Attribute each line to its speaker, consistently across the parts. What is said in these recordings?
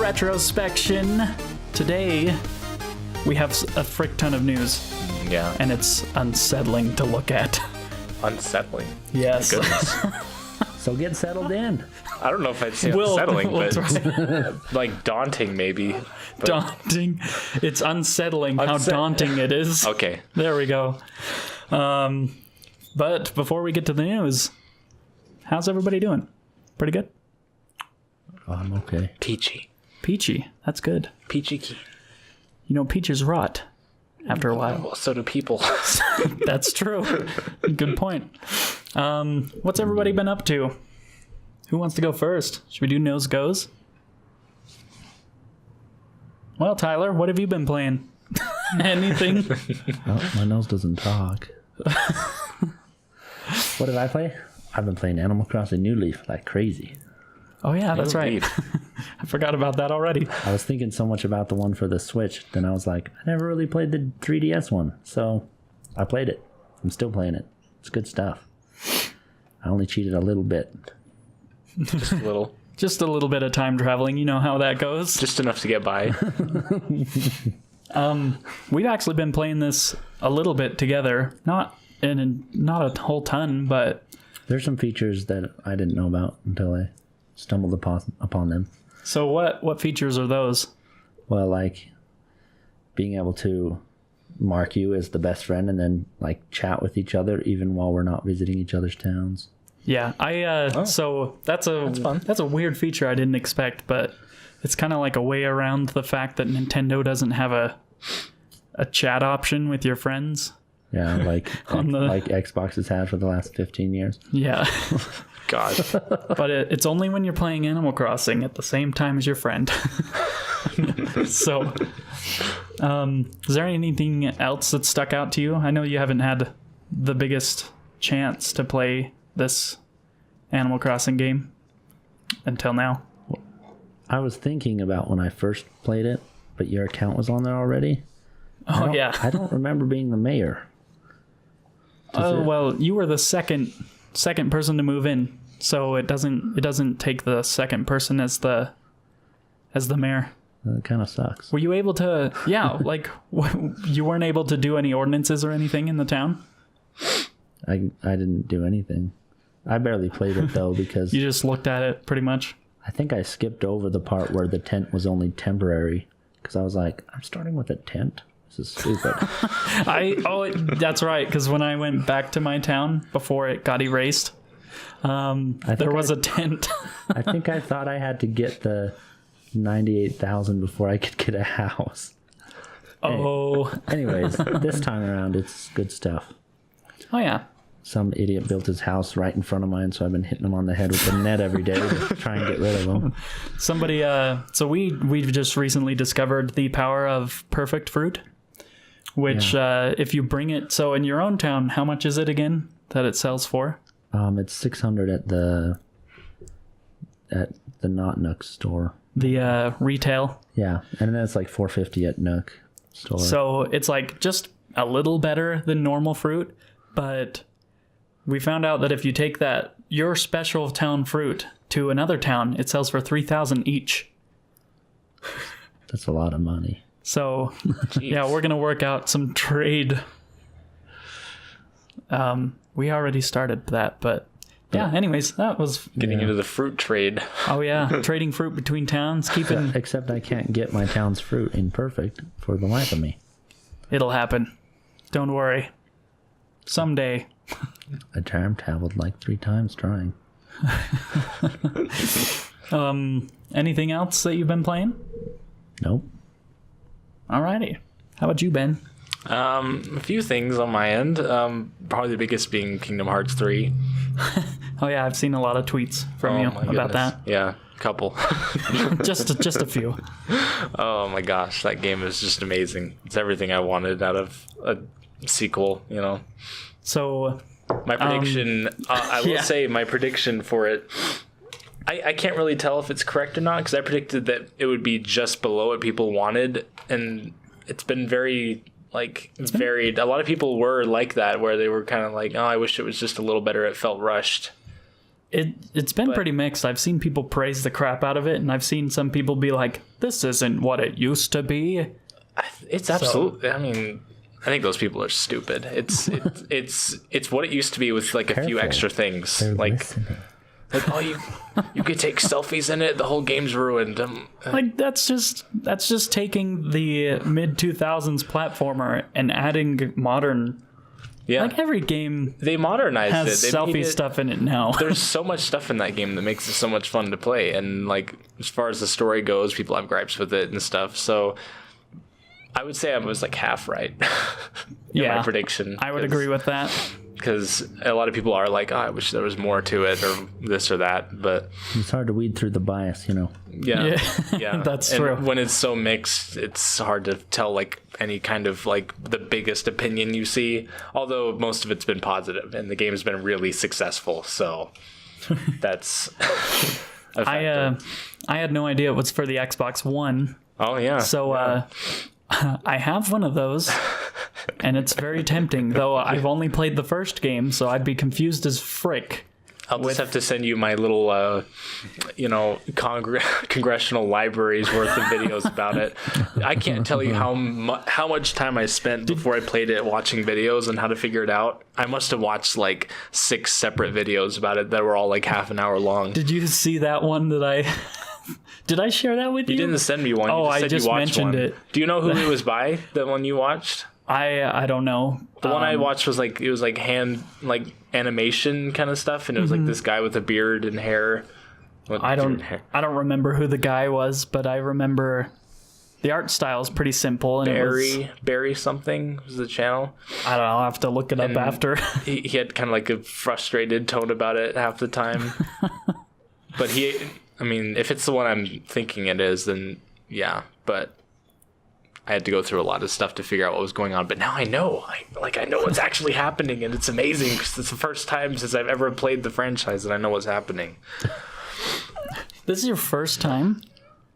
Speaker 1: Retrospection. Today, we have a frick ton of news.
Speaker 2: Yeah.
Speaker 1: And it's unsettling to look at.
Speaker 2: Unsettling?
Speaker 1: Yes.
Speaker 2: Goodness.
Speaker 3: So get settled in.
Speaker 2: I don't know if I'd say unsettling, but like daunting maybe. But...
Speaker 1: Daunting. It's unsettling how daunting it is.
Speaker 2: Okay.
Speaker 1: There we go. But before we get to the news, how's everybody doing? Pretty good?
Speaker 3: I'm okay.
Speaker 2: Peachy.
Speaker 1: Peachy. That's good.
Speaker 2: Peachy key.
Speaker 1: You know, peaches rot after a while.
Speaker 2: Well, so do people.
Speaker 1: That's true. Good point. What's everybody been up to? Who wants to go first? Should we do nose goes? Well, Tyler, what have you been playing? Anything?
Speaker 3: Oh, my nose doesn't talk. What did I play? I've been playing Animal Crossing New Leaf like crazy.
Speaker 1: Oh, yeah, that's right. I forgot about that already.
Speaker 3: I was thinking so much about the one for the Switch, then I was like, I never really played the 3DS one, so I played it. I'm still playing it. It's good stuff. I only cheated a little bit.
Speaker 2: Just a little.
Speaker 1: Just a little bit of time traveling. You know how that goes.
Speaker 2: Just enough to get by.
Speaker 1: We've actually been playing this a little bit together. Not a whole ton, but...
Speaker 3: There's some features that I didn't know about until I stumbled upon them.
Speaker 1: So what features are those?
Speaker 3: Well, like being able to mark you as the best friend and then like chat with each other even while we're not visiting each other's towns.
Speaker 1: Yeah, so that's fun. That's a weird feature I didn't expect, but it's kind of like a way around the fact that Nintendo doesn't have a chat option with your friends.
Speaker 3: Yeah, like Xbox has had for the last 15 years.
Speaker 1: Yeah.
Speaker 2: God.
Speaker 1: But it's only when you're playing Animal Crossing at the same time as your friend. So, is there anything else that stuck out to you? I know you haven't had the biggest chance to play this Animal Crossing game until now.
Speaker 3: I was thinking about when I first played it, but your account was on there already.
Speaker 1: Oh, yeah.
Speaker 3: I don't remember being the mayor.
Speaker 1: Well, you were the second person to move in, so it doesn't take the second person as the mayor.
Speaker 3: That kind of sucks.
Speaker 1: Were you able to? Yeah, like you weren't able to do any ordinances or anything in the town.
Speaker 3: I didn't do anything. I barely played it though because
Speaker 1: you just looked at it pretty much.
Speaker 3: I think I skipped over the part where the tent was only temporary because I was like, I'm starting with a tent. This is stupid.
Speaker 1: That's right. Because when I went back to my town before it got erased, there was a tent.
Speaker 3: I think I thought I had to get the 98,000 before I could get a house.
Speaker 1: Oh.
Speaker 3: Anyways, this time around, it's good stuff.
Speaker 1: Oh yeah.
Speaker 3: Some idiot built his house right in front of mine, so I've been hitting him on the head with the net every day to try and get rid of him.
Speaker 1: Somebody, so we've just recently discovered the power of perfect fruit. Which, if you bring it, so in your own town, how much is it again that it sells for?
Speaker 3: It's 600 at the not Nook store.
Speaker 1: The retail.
Speaker 3: Yeah, and then it's like 450 at Nook store.
Speaker 1: So it's like just a little better than normal fruit, but we found out that if you take your special town fruit to another town, it sells for 3,000 each.
Speaker 3: That's a lot of money.
Speaker 1: So, yeah, we're going to work out some trade. We already started that, but yeah, anyways, that was...
Speaker 2: Getting into the fruit trade.
Speaker 1: Oh, yeah, trading fruit between towns,
Speaker 3: Except I can't get my town's fruit in perfect for the life of me.
Speaker 1: It'll happen. Don't worry. Someday.
Speaker 3: I time traveled like 3 times trying.
Speaker 1: Anything else that you've been playing?
Speaker 3: Nope.
Speaker 1: Alrighty. How about you, Ben?
Speaker 2: A few things on my end. Probably the biggest being Kingdom Hearts 3.
Speaker 1: Oh yeah, I've seen a lot of tweets from you about that.
Speaker 2: Yeah, a couple.
Speaker 1: just a few.
Speaker 2: Oh my gosh, that game is just amazing. It's everything I wanted out of a sequel, you know.
Speaker 1: So
Speaker 2: my prediction, I will say my prediction for it, I can't really tell if it's correct or not, because I predicted that it would be just below what people wanted, and it's been very varied. A lot of people were like that, where they were kind of like, oh, I wish it was just a little better. It felt rushed.
Speaker 1: It's been pretty mixed. I've seen people praise the crap out of it, and I've seen some people be like, "This isn't what it used to be."
Speaker 2: It's absolutely. I mean, I think those people are stupid. It's what it used to be with like a few extra things.
Speaker 3: They're
Speaker 2: like
Speaker 3: listening.
Speaker 2: oh, you could take selfies in it. The whole game's ruined.
Speaker 1: Like that's just taking the mid 2000s platformer and adding modern.
Speaker 2: Yeah,
Speaker 1: Like every game
Speaker 2: they modernized
Speaker 1: has
Speaker 2: it. They made
Speaker 1: selfie stuff in it now.
Speaker 2: There's so much stuff in that game that makes it so much fun to play, and like as far as the story goes, people have gripes with it and stuff. So I would say I was like half right. in my prediction.
Speaker 1: I would agree with that.
Speaker 2: Because a lot of people are like, oh, I wish there was more to it or this or that, but
Speaker 3: It's hard to weed through the bias, you know.
Speaker 2: yeah,
Speaker 1: That's
Speaker 2: and
Speaker 1: true.
Speaker 2: when it's so mixed, it's hard to tell like any kind of like the biggest opinion you see, although most of it's been positive and the game has been really successful, so that's a factor.
Speaker 1: I had no idea it was for the Xbox One,
Speaker 2: Oh yeah,
Speaker 1: so I have one of those, and it's very tempting. Though I've only played the first game, so I'd be confused as frick.
Speaker 2: I'll just have to send you my little, congressional library's worth of videos about it. I can't tell you how much time I spent before I played it watching videos on how to figure it out. I must have watched like 6 separate videos about it that were all like half an hour long.
Speaker 1: Did you see that one that I... Did I share that with you?
Speaker 2: You didn't send me one.
Speaker 1: Oh,
Speaker 2: You
Speaker 1: I
Speaker 2: said
Speaker 1: just
Speaker 2: you watched
Speaker 1: mentioned
Speaker 2: one.
Speaker 1: it.
Speaker 2: Do you know who it was by? The one you watched?
Speaker 1: I don't know.
Speaker 2: The one I watched was like, it was like hand, like animation kind of stuff, and it was like this guy with a beard and hair.
Speaker 1: I don't remember who the guy was, but I remember the art style is pretty simple. And
Speaker 2: Barry something was the channel.
Speaker 1: I don't know. I'll have to look it up after.
Speaker 2: He had kind of like a frustrated tone about it half the time. But if it's the one I'm thinking it is, then yeah. But I had to go through a lot of stuff to figure out what was going on. But now I know. I know what's actually happening, and it's amazing because it's the first time since I've ever played the franchise that I know what's happening.
Speaker 1: This is your first time?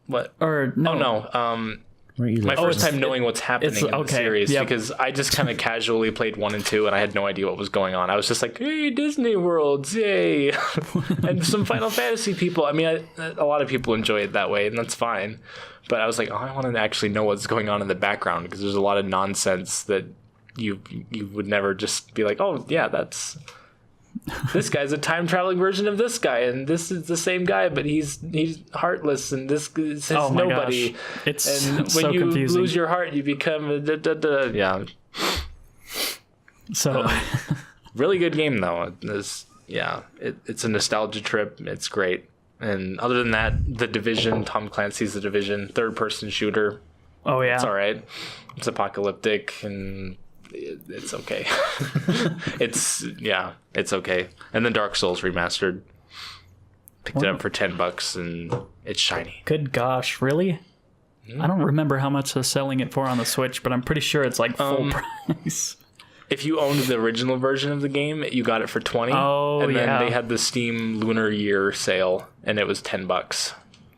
Speaker 2: What?
Speaker 1: Or no?
Speaker 2: Oh, no.
Speaker 3: Weren't you
Speaker 2: My
Speaker 3: like,
Speaker 2: first time knowing what's happening in the series,
Speaker 1: yep.
Speaker 2: because I just kind of casually played 1 and 2 and I had no idea what was going on. I was just like, hey, Disney Worlds, yay! And some Final Fantasy people. I mean, a lot of people enjoy it that way, and that's fine. But I was like, oh, I want to actually know what's going on in the background, because there's a lot of nonsense that you would never just be like, oh, yeah, that's... This guy's a time traveling version of this guy, and this is the same guy, but he's heartless, and this is nobody.
Speaker 1: Gosh. It's
Speaker 2: and when
Speaker 1: so
Speaker 2: you
Speaker 1: confusing.
Speaker 2: lose your heart, you become a yeah.
Speaker 1: So
Speaker 2: Really good game though. It's a nostalgia trip. It's great. And other than that, The Division, Tom Clancy's The Division, 3rd-person shooter.
Speaker 1: oh yeah,
Speaker 2: It's all right. It's apocalyptic and it's okay. It's okay. And then Dark Souls remastered. Picked it up for $10 and it's shiny.
Speaker 1: Good gosh, really? I don't remember how much they're selling it for on the Switch, but I'm pretty sure it's like full price.
Speaker 2: If you owned the original version of the game, you got it for $20.
Speaker 1: Oh,
Speaker 2: and then
Speaker 1: yeah.
Speaker 2: they had the Steam Lunar Year sale, and it was $10.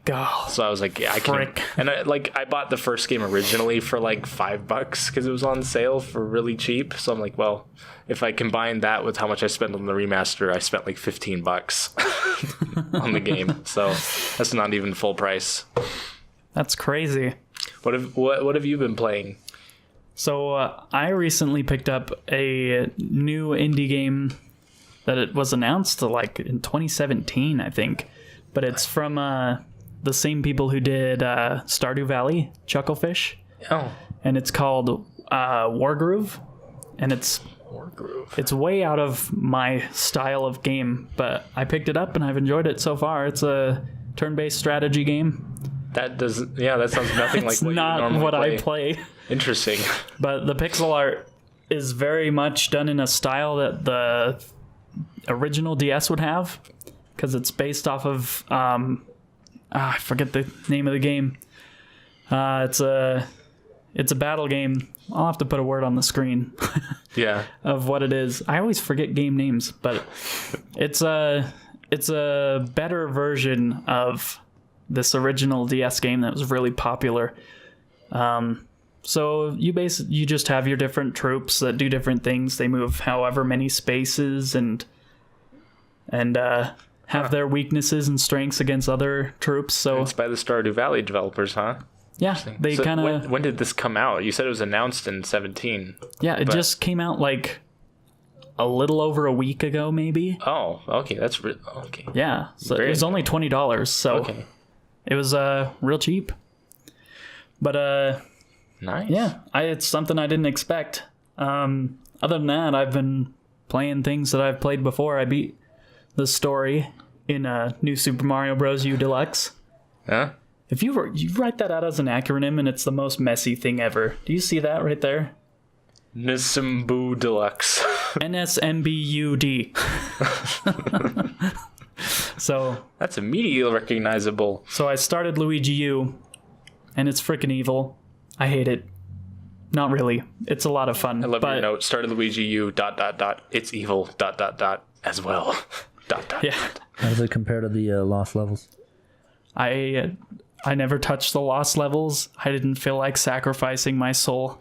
Speaker 1: God.
Speaker 2: So I was like, yeah, I can.
Speaker 1: Frick.
Speaker 2: And I bought the first game originally for like $5 because it was on sale for really cheap. So I'm like, well, if I combine that with how much I spent on the remaster, I spent like $15 on the game. So that's not even full price.
Speaker 1: That's crazy.
Speaker 2: What have you been playing?
Speaker 1: So I recently picked up a new indie game that it was announced like in 2017, I think. But it's from the same people who did Stardew Valley, Chucklefish.
Speaker 2: Oh,
Speaker 1: And it's called Wargroove. And it's way out of my style of game, but I picked it up and I've enjoyed it so far. It's a turn-based strategy game.
Speaker 2: that sounds nothing like
Speaker 1: It's
Speaker 2: what
Speaker 1: not
Speaker 2: you normally
Speaker 1: what
Speaker 2: play.
Speaker 1: I play.
Speaker 2: Interesting.
Speaker 1: But the pixel art is very much done in a style that the original DS would have, because it's based off of I forget the name of the game. It's a battle game. I'll have to put a word on the screen
Speaker 2: Yeah.
Speaker 1: of what it is. I always forget game names, but it's a better version of this original DS game that was really popular. So you just have your different troops that do different things. They move however many spaces and have their weaknesses and strengths against other troops. So
Speaker 2: It's by the Stardew Valley developers, huh?
Speaker 1: yeah, they
Speaker 2: So
Speaker 1: kind of
Speaker 2: when did this come out? You said it was announced in 17.
Speaker 1: it just came out like a little over a week ago, maybe.
Speaker 2: Oh, okay, that's okay.
Speaker 1: Yeah, so
Speaker 2: Very
Speaker 1: it was only $20, so
Speaker 2: Okay,
Speaker 1: it was real cheap. But
Speaker 2: nice.
Speaker 1: yeah, it's something I didn't expect. Other than that, I've been playing things that I've played before. I beat the story in New Super Mario Bros. U Deluxe.
Speaker 2: Huh?
Speaker 1: If you write that out as an acronym, and it's the most messy thing ever. Do you see that right there?
Speaker 2: Nisimbu Deluxe.
Speaker 1: NSMBUD. So
Speaker 2: That's immediately recognizable.
Speaker 1: I started Luigi U, and it's freaking evil. I hate it. Not really. It's a lot of fun.
Speaker 2: I love
Speaker 1: but
Speaker 2: your note. Started Luigi U ... It's evil ... as well .
Speaker 1: Yeah,
Speaker 3: How does it compare to the lost levels?
Speaker 1: I never touched the lost levels. I didn't feel like sacrificing my soul.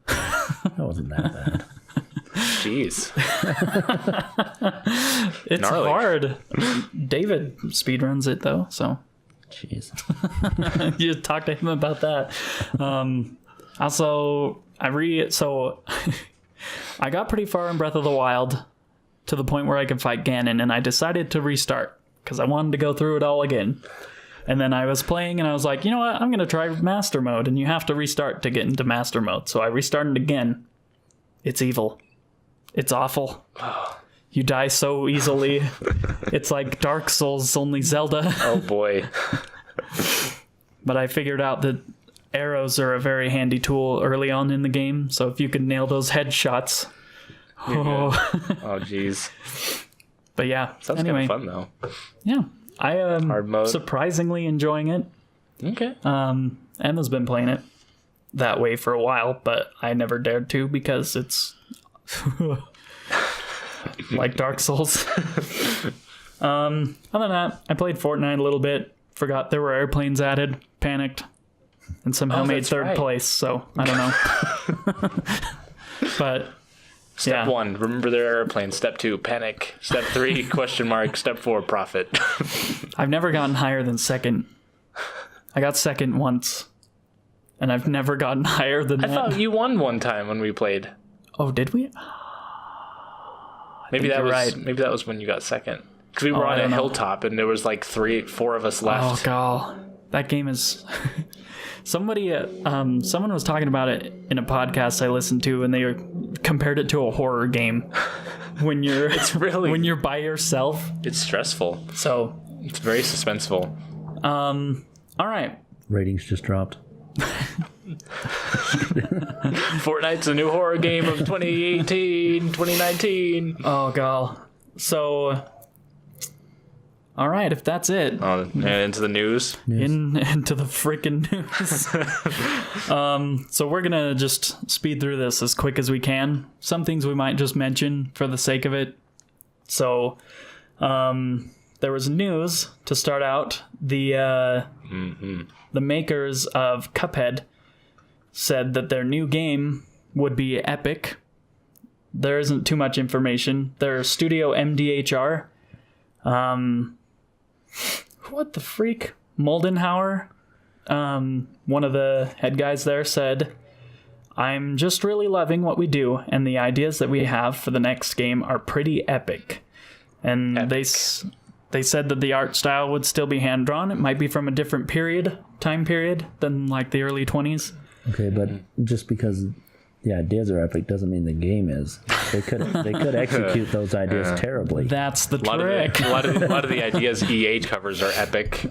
Speaker 3: That wasn't that bad.
Speaker 2: Jeez.
Speaker 1: It's
Speaker 2: Gnarly.
Speaker 1: hard. David speedruns it though, so
Speaker 3: Jeez.
Speaker 1: you talk to him about that. Also, I got pretty far in Breath of the Wild to the point where I could fight Ganon, and I decided to restart because I wanted to go through it all again. And then I was playing, and I was like, you know what? I'm going to try Master Mode, and you have to restart to get into Master Mode. So I restarted again. It's evil. It's awful. You die so easily. It's like Dark Souls, only Zelda.
Speaker 2: Oh boy.
Speaker 1: But I figured out that arrows are a very handy tool early on in the game. So if you can nail those headshots. Oh.
Speaker 2: Oh jeez.
Speaker 1: But yeah.
Speaker 2: Sounds
Speaker 1: anyway,
Speaker 2: kind of fun though.
Speaker 1: yeah. I am
Speaker 2: Hard mode.
Speaker 1: surprisingly enjoying it.
Speaker 2: Okay.
Speaker 1: Emma's been playing it that way for a while, but I never dared to because it's like Dark Souls. Other than that, I played Fortnite a little bit. Forgot there were airplanes added. Panicked. And somehow made
Speaker 2: that's
Speaker 1: third
Speaker 2: right.
Speaker 1: place, so I don't know. But
Speaker 2: Step
Speaker 1: yeah.
Speaker 2: 1, remember their airplane. Step 2, panic. Step 3, question mark. Step 4, profit.
Speaker 1: I've never gotten higher than second. I got second once. And I've never gotten higher than
Speaker 2: I
Speaker 1: that.
Speaker 2: thought you won one time when we played.
Speaker 1: Oh, did we?
Speaker 2: Maybe
Speaker 1: think
Speaker 2: that
Speaker 1: you're
Speaker 2: was
Speaker 1: right.
Speaker 2: Maybe that was when you got second. Because we were
Speaker 1: I
Speaker 2: on a
Speaker 1: don't know.
Speaker 2: hilltop and there was like 4 of us left.
Speaker 1: Oh, God. That game is... someone was talking about it in a podcast I listened to, and they compared it to a horror game. When you're when you're by yourself.
Speaker 2: It's stressful.
Speaker 1: So,
Speaker 2: It's very suspenseful.
Speaker 1: all right.
Speaker 3: Ratings just dropped.
Speaker 2: Fortnite's a new horror game of 2018, 2019.
Speaker 1: Oh, God. So, all right, if that's it.
Speaker 2: Oh, and into the news.
Speaker 1: Into the freaking news. So we're gonna just speed through this as quick as we can. Some things we might just mention for the sake of it. So there was news to start out. The makers of Cuphead said that their new game would be epic. There isn't too much information. Their studio MDHR. What the freak? Moldenhauer, one of the head guys there, said, I'm just really loving what we do, and the ideas that we have for the next game are pretty epic. And they said that the art style would still be hand-drawn. It might be from a different time period than like the early 20s.
Speaker 3: Okay, but just because the ideas are epic doesn't mean the game is. They could execute those ideas terribly.
Speaker 1: That's the
Speaker 2: A lot
Speaker 1: trick.
Speaker 2: of the ideas EA covers are epic.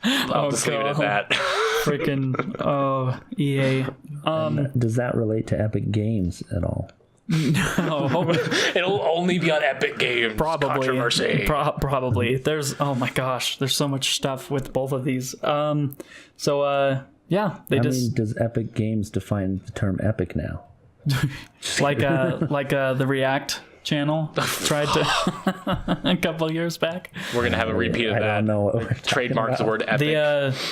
Speaker 2: I'll just leave it at that.
Speaker 1: Freaking, EA.
Speaker 3: Does that relate to Epic Games at all?
Speaker 2: It'll only be on Epic Games.
Speaker 1: Probably.
Speaker 2: Controversy.
Speaker 1: Probably. There's, oh my gosh, there's so much stuff with both of these. Yeah, they
Speaker 3: I
Speaker 1: just
Speaker 3: mean, does Epic Games define the term epic now?
Speaker 1: like the React channel tried to a couple years back.
Speaker 2: We're gonna have a repeat of that.
Speaker 3: I don't know what we're talking
Speaker 2: Trademark the
Speaker 3: about.
Speaker 2: word epic.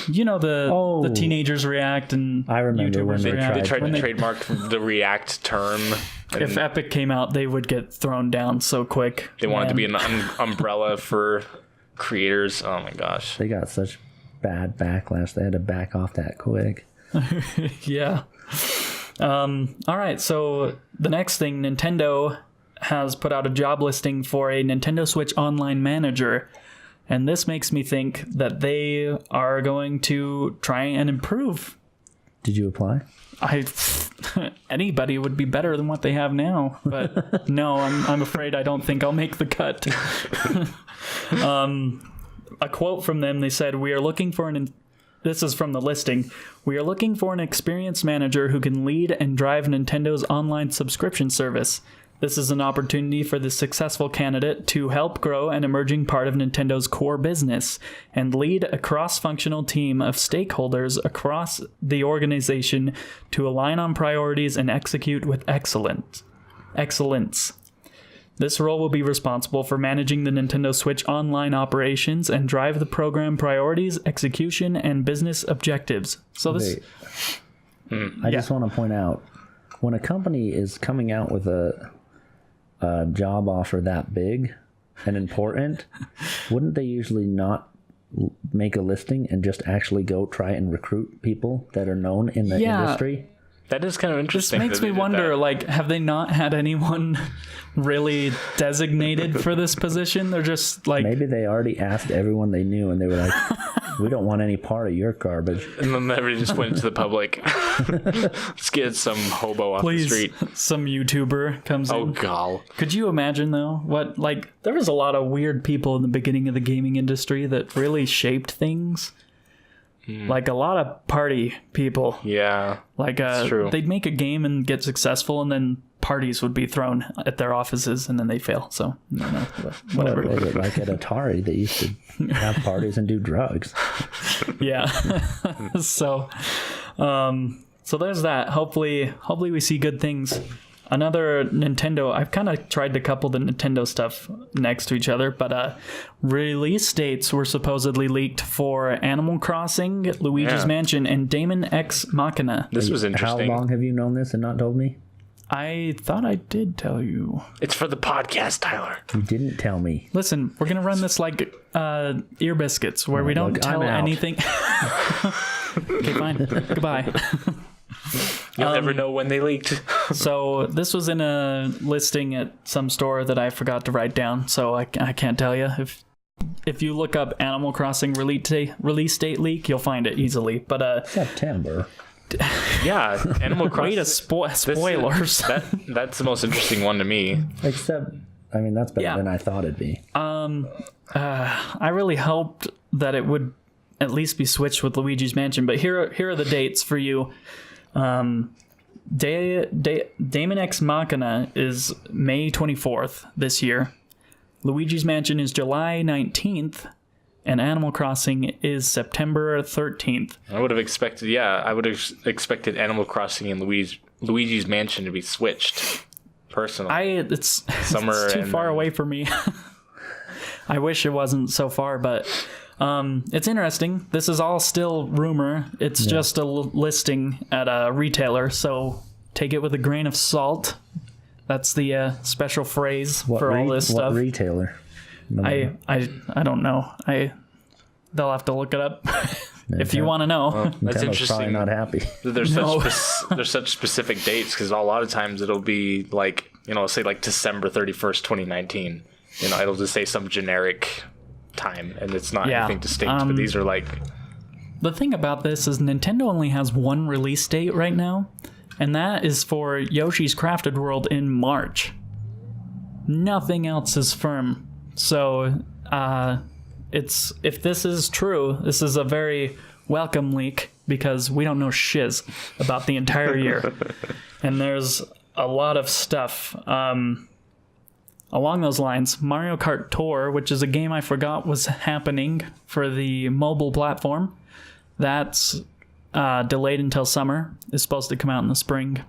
Speaker 1: The teenagers react and
Speaker 3: I remember when
Speaker 1: YouTubers
Speaker 3: they
Speaker 1: react.
Speaker 2: They tried
Speaker 1: When
Speaker 2: to trademark the React term. And
Speaker 1: if Epic came out, they would get thrown down so quick.
Speaker 2: they wanted to be an umbrella for creators. Oh my gosh.
Speaker 3: They got such bad backlash. They had to back off that quick.
Speaker 1: Yeah. All right. So the next thing, Nintendo has put out a job listing for a Nintendo Switch Online Manager. And this makes me think that they are going to try and improve.
Speaker 3: Did you apply?
Speaker 1: Anybody would be better than what they have now, but no, I'm afraid I don't think I'll make the cut. A quote from them, they said, "We are looking for this is from the listing. We are looking for an experienced manager who can lead and drive Nintendo's online subscription service. This is an opportunity for the successful candidate to help grow an emerging part of Nintendo's core business and lead a cross-functional team of stakeholders across the organization to align on priorities and execute with excellence. This role will be responsible for managing the Nintendo Switch Online operations and drive the program priorities, execution, and business objectives." So this...
Speaker 3: I just want to point out, when a company is coming out with a job offer that big and important, wouldn't they usually not make a listing and just actually go try and recruit people that are known in the industry?
Speaker 2: That is kind of
Speaker 1: This
Speaker 2: interesting.
Speaker 1: makes
Speaker 2: that
Speaker 1: me
Speaker 2: they did
Speaker 1: wonder,
Speaker 2: that.
Speaker 1: like, have they not had anyone really designated for this position? They're just like...
Speaker 3: Maybe they already asked everyone they knew and they were like, we don't want any part of your garbage.
Speaker 2: And then everybody just went to the public. Let's get some hobo off
Speaker 1: Please,
Speaker 2: the street.
Speaker 1: some YouTuber comes
Speaker 2: Oh,
Speaker 1: in.
Speaker 2: gall.
Speaker 1: Could you imagine, though, what, like, there was a lot of weird people in the beginning of the gaming industry that really shaped things. Like, a lot of party people.
Speaker 2: Yeah.
Speaker 1: Like,
Speaker 2: true.
Speaker 1: they'd make a game and get successful, and then parties would be thrown at their offices, and then they fail. So, no, whatever.
Speaker 3: What was it, like at Atari, they used to have parties and do drugs.
Speaker 1: Yeah. So there's that. Hopefully we see good things. Another Nintendo, I've kind of tried to couple the Nintendo stuff next to each other, but release dates were supposedly leaked for Animal Crossing, Luigi's Mansion, and Daemon X Machina.
Speaker 2: This was interesting.
Speaker 3: How long have you known this and not told me?
Speaker 1: I thought I did tell you.
Speaker 2: It's for the podcast, Tyler.
Speaker 3: You didn't tell me.
Speaker 1: Listen, we're going to run this like ear biscuits, where we don't
Speaker 3: look,
Speaker 1: tell
Speaker 3: I'm out.
Speaker 1: anything. Okay, fine. Goodbye.
Speaker 2: You'll never know when they leaked.
Speaker 1: So this was in a listing at some store that I forgot to write down, so I can't tell you. If you look up Animal Crossing release date leak, you'll find it easily. But
Speaker 3: September.
Speaker 2: Yeah, Animal Crossing.
Speaker 1: way to spoilers.
Speaker 2: That's the most interesting one to me.
Speaker 3: Except, I mean, that's better
Speaker 1: Yeah.
Speaker 3: than I thought it'd be.
Speaker 1: I really hoped that it would at least be switched with Luigi's Mansion, but here are the dates for you. Daemon X Machina is May 24th this year. Luigi's Mansion is July 19th, and Animal Crossing is September 13th.
Speaker 2: I would have expected, expected Animal Crossing and Luigi's Mansion to be switched. Personally,
Speaker 1: It's
Speaker 2: Summer
Speaker 1: it's too
Speaker 2: and
Speaker 1: far
Speaker 2: then-
Speaker 1: away for me. I wish it wasn't so far, but it's interesting. This is all still rumor. It's just a listing at a retailer, so take it with a grain of salt. That's the special phrase for all this stuff.
Speaker 3: What retailer?
Speaker 1: I don't know. They'll have to look it up if you want to know.
Speaker 2: that's
Speaker 3: Nintendo's probably
Speaker 2: interesting.
Speaker 3: not happy.
Speaker 2: There's
Speaker 1: No.
Speaker 2: there's such specific dates because a lot of times it'll be like, say like December 31st, 2019. It'll just say some generic time and it's not
Speaker 1: Yeah.
Speaker 2: anything distinct. But these are like,
Speaker 1: The thing about this is Nintendo only has one release date right now, and that is for Yoshi's Crafted World in March. Nothing else is firm. So, if this is true, this is a very welcome leak because we don't know shiz about the entire year. And there's a lot of stuff. Along those lines, Mario Kart Tour, which is a game I forgot was happening for the mobile platform, that's delayed until summer. It's supposed to come out in the spring.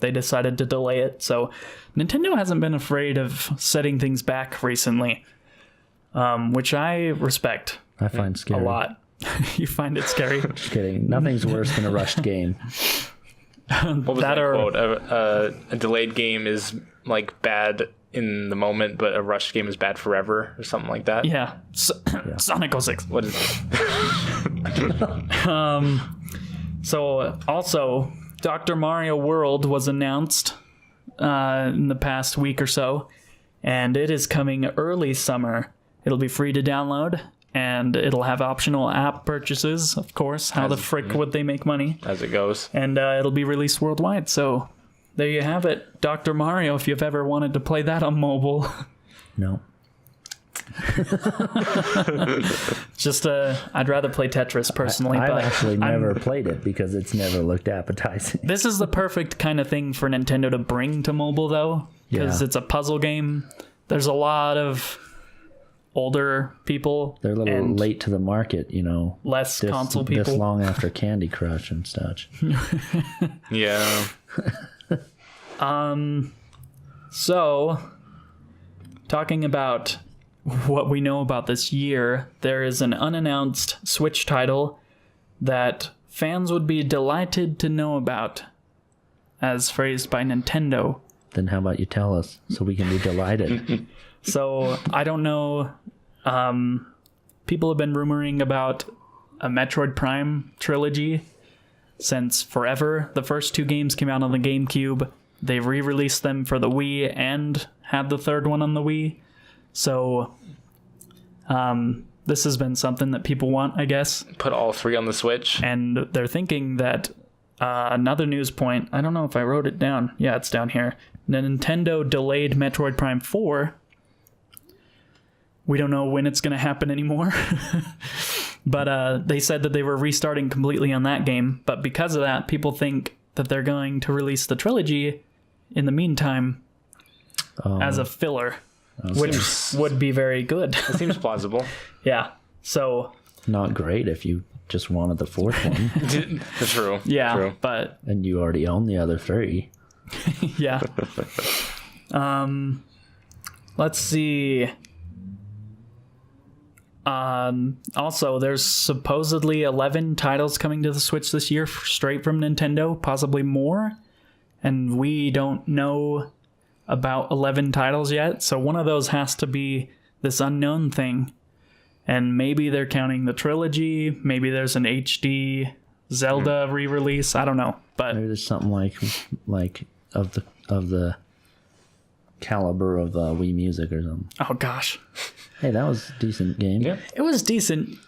Speaker 1: they decided to delay it. So Nintendo hasn't been afraid of setting things back recently, which I respect
Speaker 3: I find scary.
Speaker 1: a lot. You find it scary?
Speaker 3: Just kidding. Nothing's worse than a rushed game.
Speaker 2: What was that quote? A delayed game is like bad in the moment, but a rushed game is bad forever, or something like that.
Speaker 1: Yeah. Sonic 06.
Speaker 2: What is it?
Speaker 1: So also, Dr. Mario World was announced in the past week or so, and it is coming early summer. It'll be free to download, and it'll have optional app purchases, of course. How the frick would they make money?
Speaker 2: As it goes.
Speaker 1: And it'll be released worldwide, so there you have it. Dr. Mario, if you've ever wanted to play that on mobile.
Speaker 3: No.
Speaker 1: Just, I'd rather play Tetris, personally.
Speaker 3: I've
Speaker 1: but
Speaker 3: actually never played it because it's never looked appetizing.
Speaker 1: This is the perfect kind of thing for Nintendo to bring to mobile, though, because it's a puzzle game. There's a lot of older people.
Speaker 3: They're a little late to the market,
Speaker 1: Less console people.
Speaker 3: This long after Candy Crush and such.
Speaker 2: Yeah.
Speaker 1: So, talking about what we know about this year, there is an unannounced Switch title that fans would be delighted to know about, as phrased by Nintendo.
Speaker 3: Then how about you tell us so we can be delighted?
Speaker 1: So, I don't know. People have been rumoring about a Metroid Prime trilogy since forever. The first 2 games came out on the GameCube. They re-released them for the Wii and had the third one on the Wii. So, this has been something that people want, I guess.
Speaker 2: Put all 3 on the Switch.
Speaker 1: And they're thinking that another news point, I don't know if I wrote it down. Yeah, it's down here. Nintendo delayed Metroid Prime 4. We don't know when it's going to happen anymore. But they said that they were restarting completely on that game. But because of that, people think that they're going to release the trilogy in the meantime as a filler, which would be very good.
Speaker 2: It seems plausible.
Speaker 1: Yeah. So.
Speaker 3: Not great if you just wanted the 4th one.
Speaker 2: True.
Speaker 1: Yeah.
Speaker 2: True.
Speaker 1: But.
Speaker 3: And you already own the other 3.
Speaker 1: Yeah. Let's see. Also, there's supposedly 11 titles coming to the Switch this year straight from Nintendo, possibly more. And we don't know about 11 titles yet. So one of those has to be this unknown thing. And maybe they're counting the trilogy. Maybe there's an HD Zelda re-release. I don't know. But
Speaker 3: maybe there's something like of the caliber of Wii Music or something.
Speaker 1: Oh, gosh.
Speaker 3: Hey, that was a decent game.
Speaker 2: Yeah.
Speaker 1: It was decent.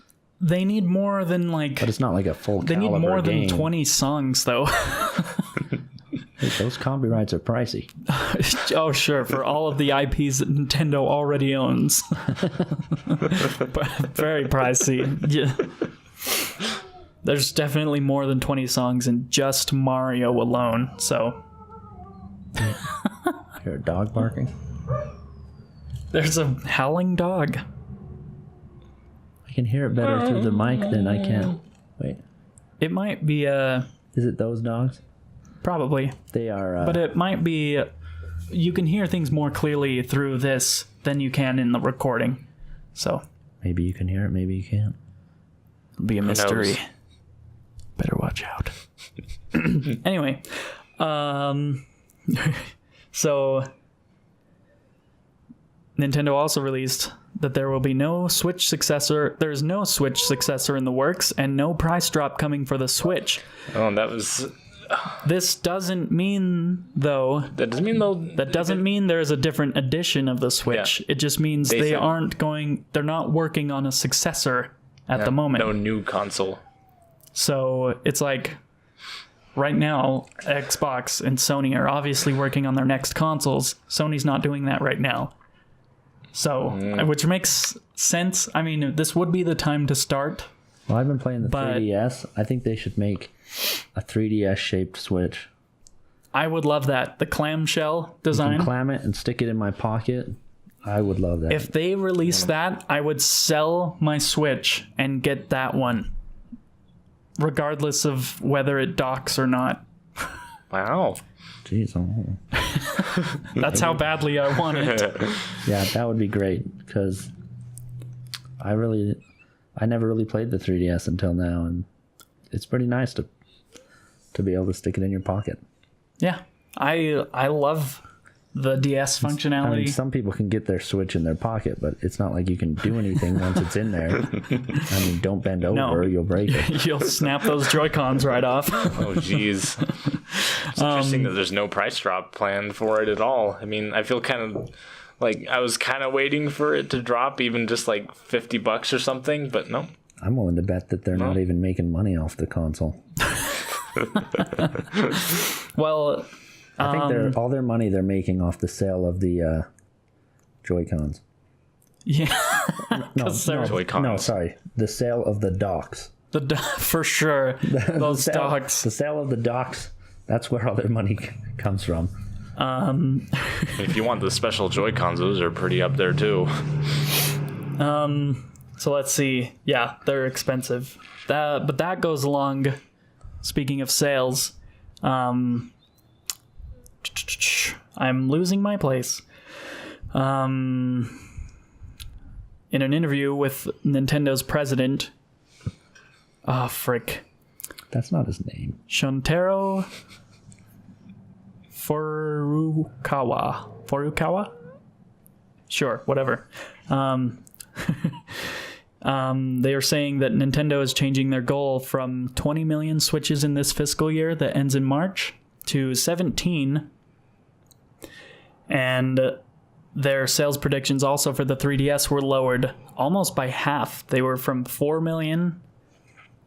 Speaker 1: They need more than
Speaker 3: But it's not like a full
Speaker 1: They
Speaker 3: caliber
Speaker 1: need more
Speaker 3: game.
Speaker 1: than 20 songs, though.
Speaker 3: Hey, those copyrights are pricey.
Speaker 1: Oh, sure. For all of the IPs that Nintendo already owns. Very pricey. Yeah. There's definitely more than 20 songs in just Mario alone, so.
Speaker 3: Hear a dog barking?
Speaker 1: There's a howling dog.
Speaker 3: I can hear it better through the mic than I can. Wait.
Speaker 1: It might be
Speaker 3: Is it those dogs?
Speaker 1: probably,
Speaker 3: They are.
Speaker 1: but it might be. You can hear things more clearly through this than you can in the recording. So
Speaker 3: Maybe you can hear it, maybe you can't.
Speaker 1: it'll be a mystery.
Speaker 2: knows?
Speaker 1: Better watch out. Anyway, so Nintendo also released that there will be no Switch successor. There's no Switch successor in the works, and no price drop coming for the Switch.
Speaker 2: Oh, that was.
Speaker 1: This doesn't mean, though.
Speaker 2: That doesn't mean though.
Speaker 1: That doesn't mean there's a different edition of the Switch.
Speaker 2: Yeah.
Speaker 1: It just means
Speaker 2: They
Speaker 1: they
Speaker 2: said-
Speaker 1: aren't going. They're not working on a successor at the moment.
Speaker 2: No new console.
Speaker 1: So it's like right now, Xbox and Sony are obviously working on their next consoles. Sony's not doing that right now. So, which makes sense. I mean, this would be the time to start.
Speaker 3: Well, I've been playing the
Speaker 1: But-
Speaker 3: 3DS. I think they should make a 3DS shaped Switch.
Speaker 1: I would love that. The clamshell
Speaker 3: You
Speaker 1: design.
Speaker 3: can clam it and stick it in my pocket. I would love that.
Speaker 1: If they release that, I would sell my Switch and get that one, regardless of whether it docks or not.
Speaker 2: Wow.
Speaker 3: Jeez. Oh.
Speaker 1: That's how badly I want it.
Speaker 3: Yeah, that would be great because I never really played the 3DS until now, and it's pretty nice to be able to stick it in your pocket.
Speaker 1: Yeah, I love the DS functionality.
Speaker 3: I mean, some people can get their Switch in their pocket, but it's not like you can do anything once it's in there. I mean, don't bend over, you'll break it.
Speaker 1: You'll snap those Joy-Cons right off.
Speaker 2: Oh, jeez. It's interesting that there's no price drop planned for it at all. I mean, I feel kind of like I was kind of waiting for it to drop, even just like $50 or something, but no.
Speaker 3: I'm willing to bet that they're not even making money off the console.
Speaker 1: Well,
Speaker 3: I think all their money they're making off the sale of the Joy-Cons.
Speaker 1: Yeah.
Speaker 3: No,
Speaker 2: Joy-Cons.
Speaker 3: no, sorry. The sale of the docks.
Speaker 1: For sure. Those docks.
Speaker 3: The sale of the docks, that's where all their money comes from.
Speaker 2: If you want the special Joy-Cons, those are pretty up there too.
Speaker 1: So let's see. Yeah, they're expensive. But that goes along, speaking of sales, I'm losing my place. In an interview with Nintendo's president,
Speaker 3: That's not his name.
Speaker 1: Shuntaro Furukawa? Sure, whatever. They are saying that Nintendo is changing their goal from 20 million Switches in this fiscal year that ends in March to 17. And their sales predictions also for the 3DS were lowered almost by half. They were from 4 million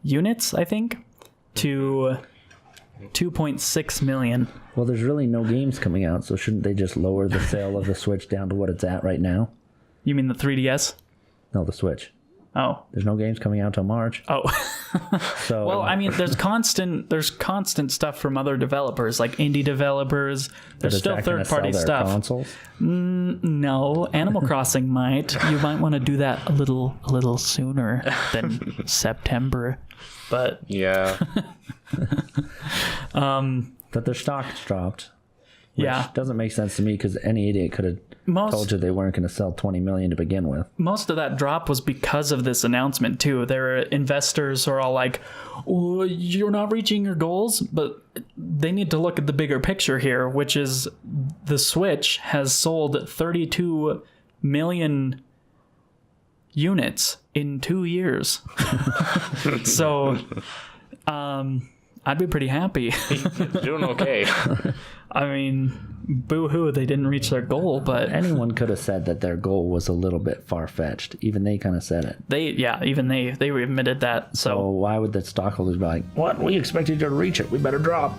Speaker 1: units, I think, to 2.6 million.
Speaker 3: Well, there's really no games coming out, so shouldn't they just lower the sale of the Switch down to what it's at right now?
Speaker 1: You mean the 3DS?
Speaker 3: No, the Switch.
Speaker 1: Oh.
Speaker 3: There's no games coming out till March.
Speaker 1: Oh.
Speaker 3: So
Speaker 1: Well, I mean, there's constant stuff from other developers, like indie developers. There's still third-party stuff.
Speaker 3: Consoles?
Speaker 1: No, Animal Crossing might. You might want to do that a little sooner than September. But
Speaker 2: Yeah.
Speaker 3: But their stock's dropped. Which
Speaker 1: yeah,
Speaker 3: doesn't make sense to me because any idiot could have told you they weren't going to sell 20 million to begin with.
Speaker 1: most of that drop was because of this announcement too. There are investors who are all like, oh, "You're not reaching your goals," but they need to look at the bigger picture here, which is the Switch has sold 32 million units in 2 years. So, I'd be pretty happy.
Speaker 2: Doing okay.
Speaker 1: I mean, boo-hoo, they didn't reach their goal, but
Speaker 3: Anyone could have said that their goal was a little bit far-fetched. Even they kind of said it.
Speaker 1: they admitted that.
Speaker 3: So
Speaker 1: So
Speaker 3: why would the stockholders be like, what? We expected you to reach it. We better drop.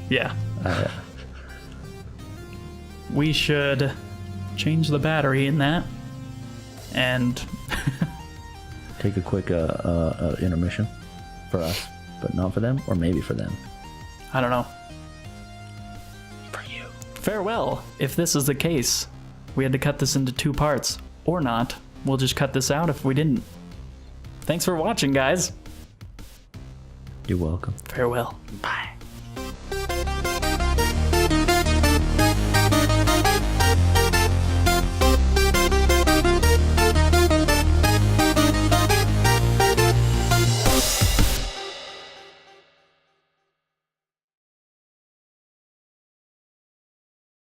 Speaker 1: yeah, we should change the battery in that, and
Speaker 3: Take a quick intermission for us, but not for them, or maybe for them.
Speaker 1: I don't know. Farewell. If this is the case, we had to cut this into 2 parts, or not. We'll just cut this out if we didn't. Thanks for watching, guys.
Speaker 3: You're welcome.
Speaker 1: Farewell.
Speaker 2: Bye.